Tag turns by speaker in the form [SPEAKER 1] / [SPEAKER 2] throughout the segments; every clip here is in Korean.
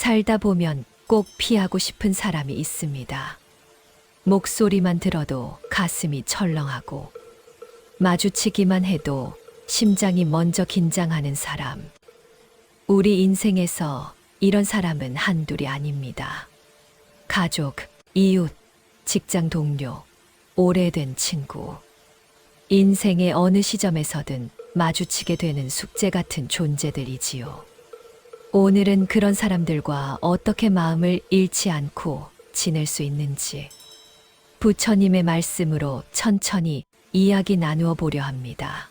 [SPEAKER 1] 살다 보면 꼭 피하고 싶은 사람이 있습니다. 목소리만 들어도 가슴이 철렁하고 마주치기만 해도 심장이 먼저 긴장하는 사람. 우리 인생에서 이런 사람은 한둘이 아닙니다. 가족, 이웃, 직장 동료, 오래된 친구. 인생의 어느 시점에서든 마주치게 되는 숙제 같은 존재들이지요. 오늘은 그런 사람들과 어떻게 마음을 잃지 않고 지낼 수 있는지 부처님의 말씀으로 천천히 이야기 나누어 보려 합니다.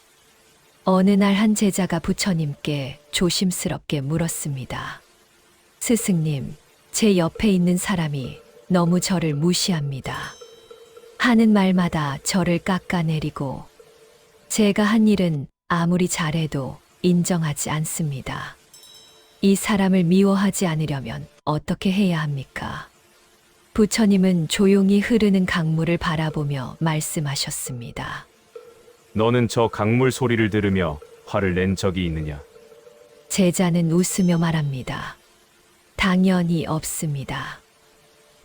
[SPEAKER 1] 어느 날 한 제자가 부처님께 조심스럽게 물었습니다. 스승님, 제 옆에 있는 사람이 너무 저를 무시합니다. 하는 말마다 저를 깎아내리고 제가 한 일은 아무리 잘해도 인정하지 않습니다. 이 사람을 미워하지 않으려면 어떻게 해야 합니까? 부처님은 조용히 흐르는 강물을 바라보며 말씀하셨습니다.
[SPEAKER 2] 너는 저 강물 소리를 들으며 화를 낸 적이 있느냐?
[SPEAKER 1] 제자는 웃으며 말합니다. 당연히 없습니다.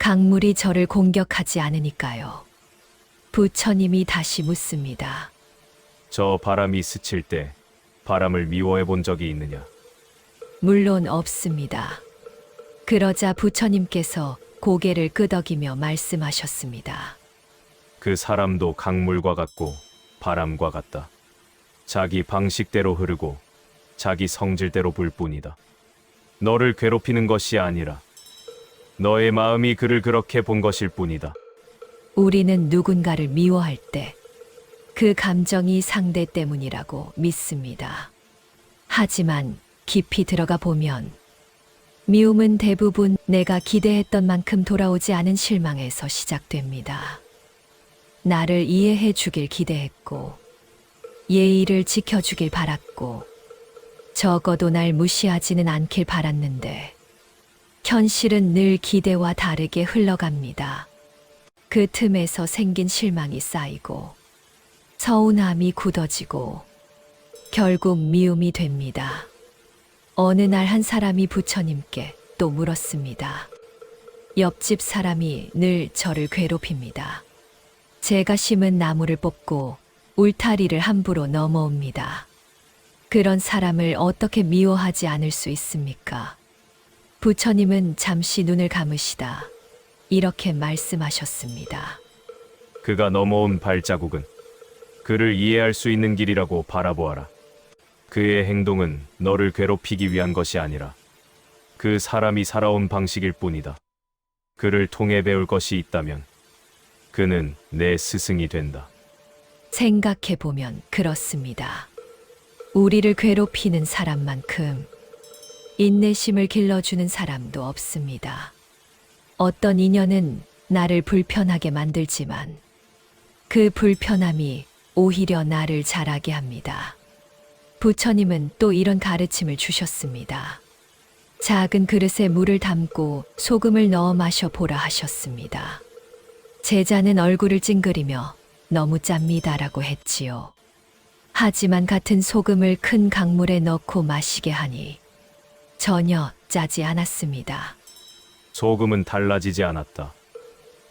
[SPEAKER 1] 강물이 저를 공격하지 않으니까요. 부처님이 다시 묻습니다.
[SPEAKER 2] 저 바람이 스칠 때 바람을 미워해 본 적이 있느냐?
[SPEAKER 1] 물론 없습니다. 그러자 부처님께서 고개를 끄덕이며 말씀하셨습니다.
[SPEAKER 2] 그 사람도 강물과 같고 바람과 같다. 자기 방식대로 흐르고 자기 성질대로 불 뿐이다. 너를 괴롭히는 것이 아니라 너의 마음이 그를 그렇게 본 것일 뿐이다.
[SPEAKER 1] 우리는 누군가를 미워할 때 그 감정이 상대 때문이라고 믿습니다. 하지만 깊이 들어가 보면 미움은 대부분 내가 기대했던 만큼 돌아오지 않은 실망에서 시작됩니다. 나를 이해해 주길 기대했고 예의를 지켜주길 바랐고 적어도 날 무시하지는 않길 바랐는데 현실은 늘 기대와 다르게 흘러갑니다. 그 틈에서 생긴 실망이 쌓이고 서운함이 굳어지고 결국 미움이 됩니다. 어느 날 한 사람이 부처님께 또 물었습니다. 옆집 사람이 늘 저를 괴롭힙니다. 제가 심은 나무를 뽑고 울타리를 함부로 넘어옵니다. 그런 사람을 어떻게 미워하지 않을 수 있습니까? 부처님은 잠시 눈을 감으시다 이렇게 말씀하셨습니다.
[SPEAKER 2] 그가 넘어온 발자국은 그를 이해할 수 있는 길이라고 바라보아라. 그의 행동은 너를 괴롭히기 위한 것이 아니라 그 사람이 살아온 방식일 뿐이다. 그를 통해 배울 것이 있다면 그는 내 스승이 된다.
[SPEAKER 1] 생각해보면 그렇습니다. 우리를 괴롭히는 사람만큼 인내심을 길러주는 사람도 없습니다. 어떤 인연은 나를 불편하게 만들지만 그 불편함이 오히려 나를 자라게 합니다. 부처님은 또 이런 가르침을 주셨습니다. 작은 그릇에 물을 담고 소금을 넣어 마셔보라 하셨습니다. 제자는 얼굴을 찡그리며 너무 짭니다라고 했지요. 하지만 같은 소금을 큰 강물에 넣고 마시게 하니 전혀 짜지 않았습니다.
[SPEAKER 2] 소금은 달라지지 않았다.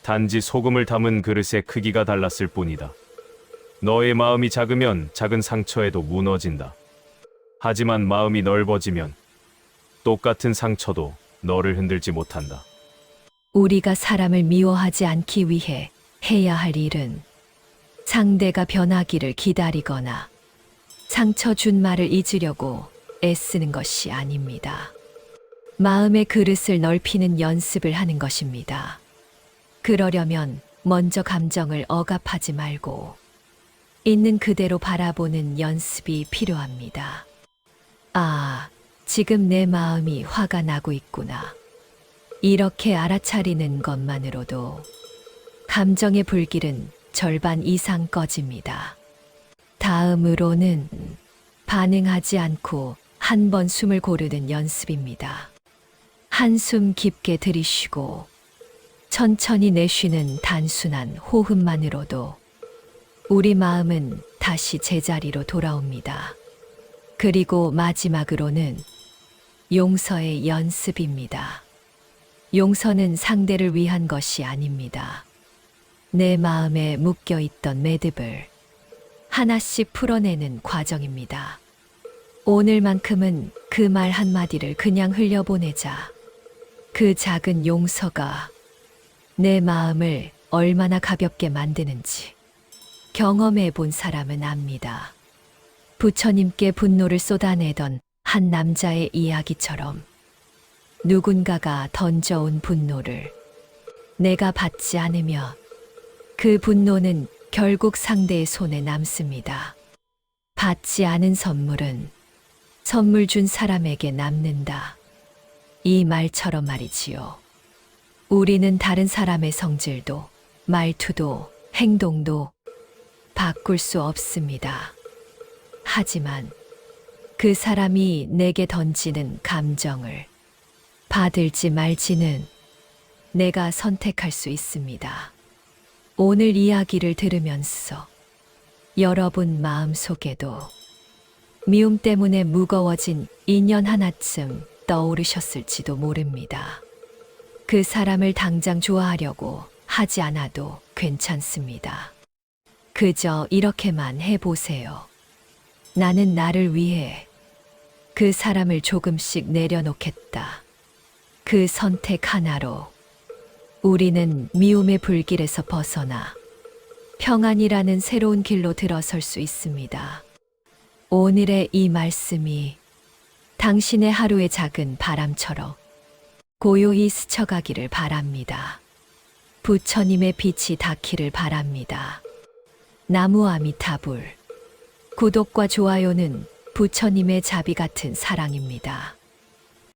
[SPEAKER 2] 단지 소금을 담은 그릇의 크기가 달랐을 뿐이다. 너의 마음이 작으면 작은 상처에도 무너진다. 하지만 마음이 넓어지면 똑같은 상처도 너를 흔들지 못한다.
[SPEAKER 1] 우리가 사람을 미워하지 않기 위해 해야 할 일은 상대가 변하기를 기다리거나 상처 준 말을 잊으려고 애쓰는 것이 아닙니다. 마음의 그릇을 넓히는 연습을 하는 것입니다. 그러려면 먼저 감정을 억압하지 말고 있는 그대로 바라보는 연습이 필요합니다. 아, 지금 내 마음이 화가 나고 있구나. 이렇게 알아차리는 것만으로도 감정의 불길은 절반 이상 꺼집니다. 다음으로는 반응하지 않고 한 번 숨을 고르는 연습입니다. 한숨 깊게 들이쉬고 천천히 내쉬는 단순한 호흡만으로도 우리 마음은 다시 제자리로 돌아옵니다. 그리고 마지막으로는 용서의 연습입니다. 용서는 상대를 위한 것이 아닙니다. 내 마음에 묶여 있던 매듭을 하나씩 풀어내는 과정입니다. 오늘만큼은 그 말 한마디를 그냥 흘려보내자. 그 작은 용서가 내 마음을 얼마나 가볍게 만드는지 경험해 본 사람은 압니다. 부처님께 분노를 쏟아내던 한 남자의 이야기처럼 누군가가 던져온 분노를 내가 받지 않으면 그 분노는 결국 상대의 손에 남습니다. 받지 않은 선물은 선물 준 사람에게 남는다. 이 말처럼 말이지요. 우리는 다른 사람의 성질도, 말투도, 행동도 바꿀 수 없습니다. 하지만 그 사람이 내게 던지는 감정을 받을지 말지는 내가 선택할 수 있습니다. 오늘 이야기를 들으면서 여러분 마음속에도 미움 때문에 무거워진 인연 하나쯤 떠오르셨을지도 모릅니다. 그 사람을 당장 좋아하려고 하지 않아도 괜찮습니다. 그저 이렇게만 해보세요. 나는 나를 위해 그 사람을 조금씩 내려놓겠다. 그 선택 하나로 우리는 미움의 불길에서 벗어나 평안이라는 새로운 길로 들어설 수 있습니다. 오늘의 이 말씀이 당신의 하루의 작은 바람처럼 고요히 스쳐가기를 바랍니다. 부처님의 빛이 닿기를 바랍니다. 나무 아미타불. 구독과 좋아요는 부처님의 자비 같은 사랑입니다.